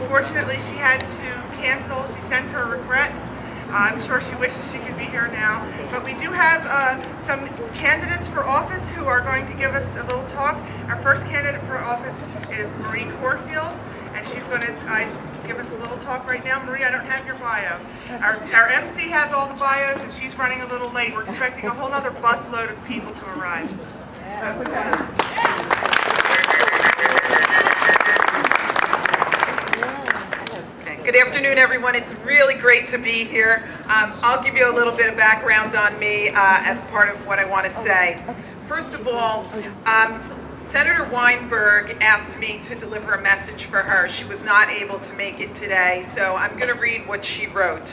unfortunately, she had to cancel. She sent her regrets. I'm sure she wishes she could be here now. But we do have some candidates for office who are going to give us a little talk. Our first candidate for office is Marie Corfield, and she's going to give us a little talk right now. Marie, I don't have your bio. Our MC has all the bios, and she's running a little late. We're expecting a whole other busload of people to arrive. Good afternoon, everyone. It's really great to be here. I'll give you a little bit of background on me as part of what I want to say. First of all, Senator Weinberg asked me to deliver a message for her. She was not able to make it today, so I'm going to read what she wrote.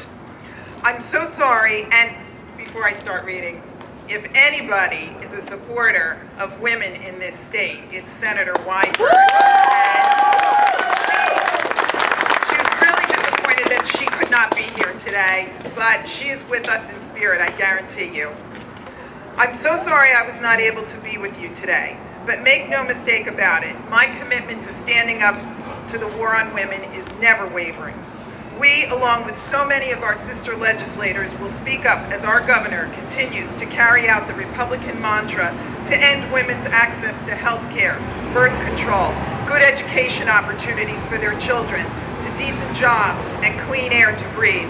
I'm so sorry, and before I start reading, if anybody is a supporter of women in this state, it's Senator Weinberg. That she could not be here today, but she is with us in spirit, I guarantee you. I'm so sorry I was not able to be with you today, but make no mistake about it, my commitment to standing up to the war on women is never wavering. We, along with so many of our sister legislators, will speak up as our governor continues to carry out the Republican mantra to end women's access to health care, birth control, good education opportunities for their children, decent jobs, and clean air to breathe.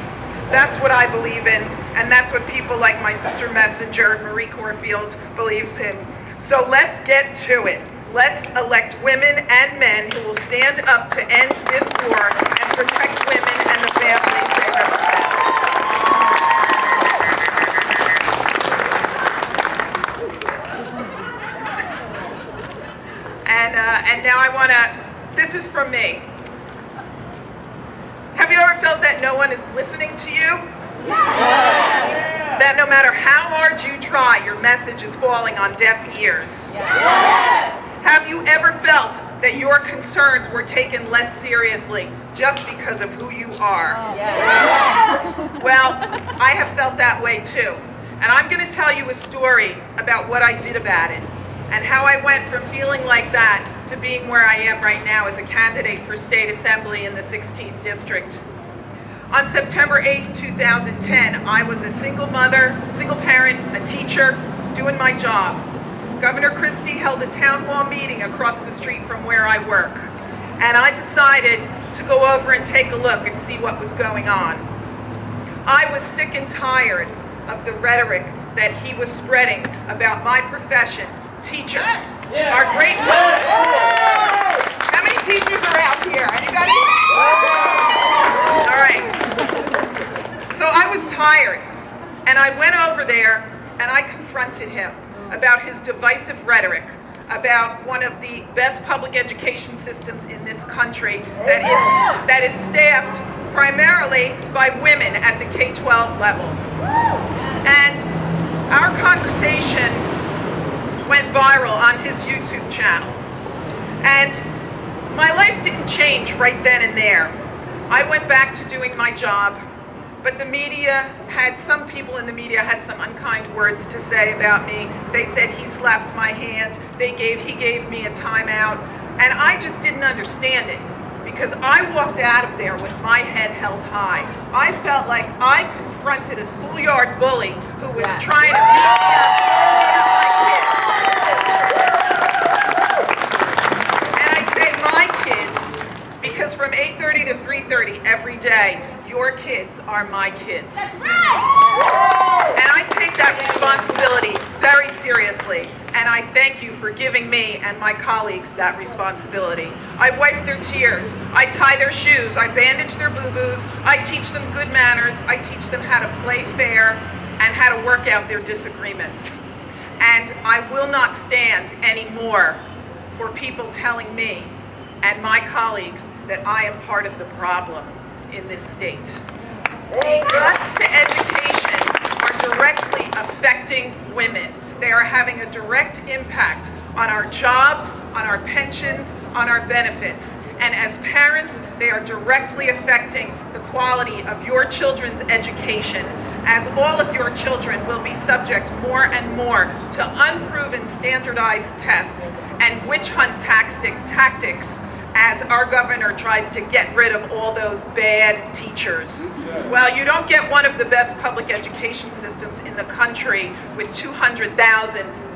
That's what I believe in, and that's what people like my sister messenger, Marie Corfield, believes in. So let's get to it. Let's elect women and men who will stand up to end this war and protect women and the families they represent. And now I want to, this is from me. Have you ever felt that no one is listening to you? Yes. That no matter how hard you try, your message is falling on deaf ears? Yes. Have you ever felt that your concerns were taken less seriously just because of who you are? Yes. Well, I have felt that way too. And I'm going to tell you a story about what I did about it and how I went from feeling like that to being where I am right now as a candidate for state assembly in the 16th district. On September 8th, 2010, I was a single mother, single parent, a teacher, doing my job. Governor Christie held a town hall meeting across the street from where I work, and I decided to go over and take a look and see what was going on. I was sick and tired of the rhetoric that he was spreading about my profession, teachers, our great public schools. How many teachers are out here? Anybody? All right. So I was tired, and I went over there and I confronted him about his divisive rhetoric about one of the best public education systems in this country that is staffed primarily by women at the K-12 level. And our conversation went viral on his YouTube channel. And my life didn't change right then and there. I went back to doing my job, but some people in the media had some unkind words to say about me. They said he slapped my hand, he gave me a timeout, and I just didn't understand it because I walked out of there with my head held high. I felt like I confronted a schoolyard bully who was trying to beat me up. And I say my kids because from 8:30 to 3:30 every day, your kids are my kids. That's right. And I take that responsibility very seriously, and I thank you for giving me and my colleagues that responsibility. I wipe their tears, I tie their shoes, I bandage their boo-boos, I teach them good manners, I teach them how to play fair and how to work out their disagreements. And I will not stand anymore for people telling me and my colleagues that I am part of the problem in this state. The cuts to education are directly affecting women. They are having a direct impact on our jobs, on our pensions, on our benefits. And as parents, they are directly affecting the quality of your children's education, as all of your children will be subject more and more to unproven standardized tests and witch hunt tactics as our governor tries to get rid of all those bad teachers. Well, you don't get one of the best public education systems in the country with 200,000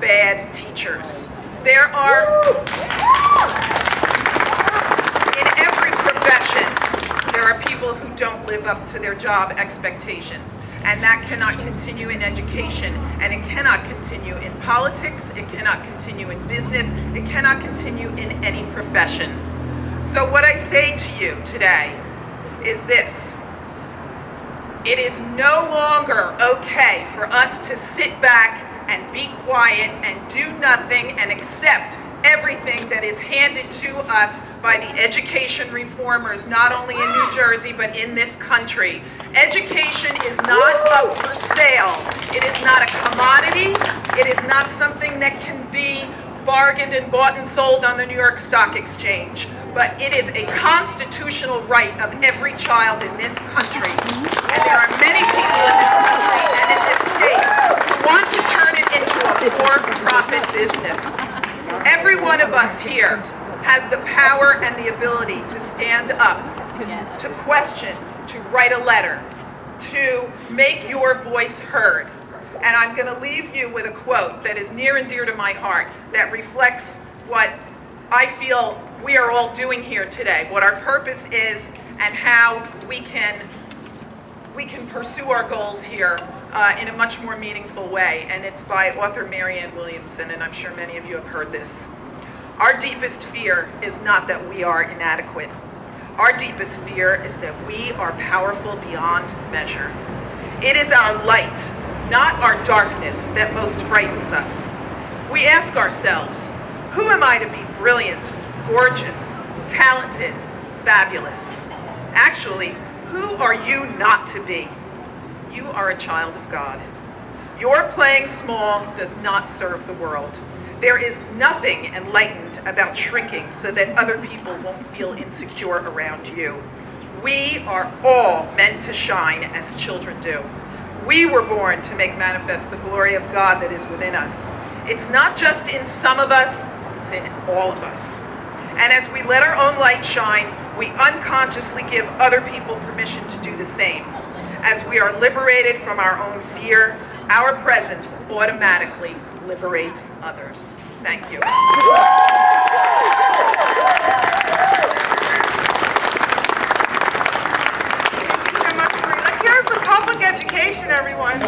bad teachers. There are, in every profession, there are people who don't live up to their job expectations. And that cannot continue in education, and it cannot continue in politics, it cannot continue in business, it cannot continue in any profession. So what I say to you today is this: it is no longer okay for us to sit back and be quiet and do nothing and accept everything that is handed to us by the education reformers, not only in New Jersey, but in this country. Education is not up for sale. It is not a commodity. It is not something that can be bargained and bought and sold on the New York Stock Exchange. But it is a constitutional right of every child in this country. And there are many people in this country and in this state who want to turn it into a for-profit business. Every one of us here has the power and the ability to stand up, to question, to write a letter, to make your voice heard. And I'm going to leave you with a quote that is near and dear to my heart, that reflects what I feel we are all doing here today, what our purpose is, and how we can pursue our goals here in a much more meaningful way. And it's by author Marianne Williamson, and I'm sure many of you have heard this. Our deepest fear is not that we are inadequate. Our deepest fear is that we are powerful beyond measure. It is our light, not our darkness, that most frightens us. We ask ourselves, who am I to be brilliant, gorgeous, talented, fabulous? Actually, who are you not to be? You are a child of God. Your playing small does not serve the world. There is nothing enlightened about shrinking so that other people won't feel insecure around you. We are all meant to shine as children do. We were born to make manifest the glory of God that is within us. It's not just in some of us, it's in all of us. And as we let our own light shine, we unconsciously give other people permission to do the same. As we are liberated from our own fear, our presence automatically liberates others. Thank you. Thank you so much, Marie. Let's hear it for public education, everyone.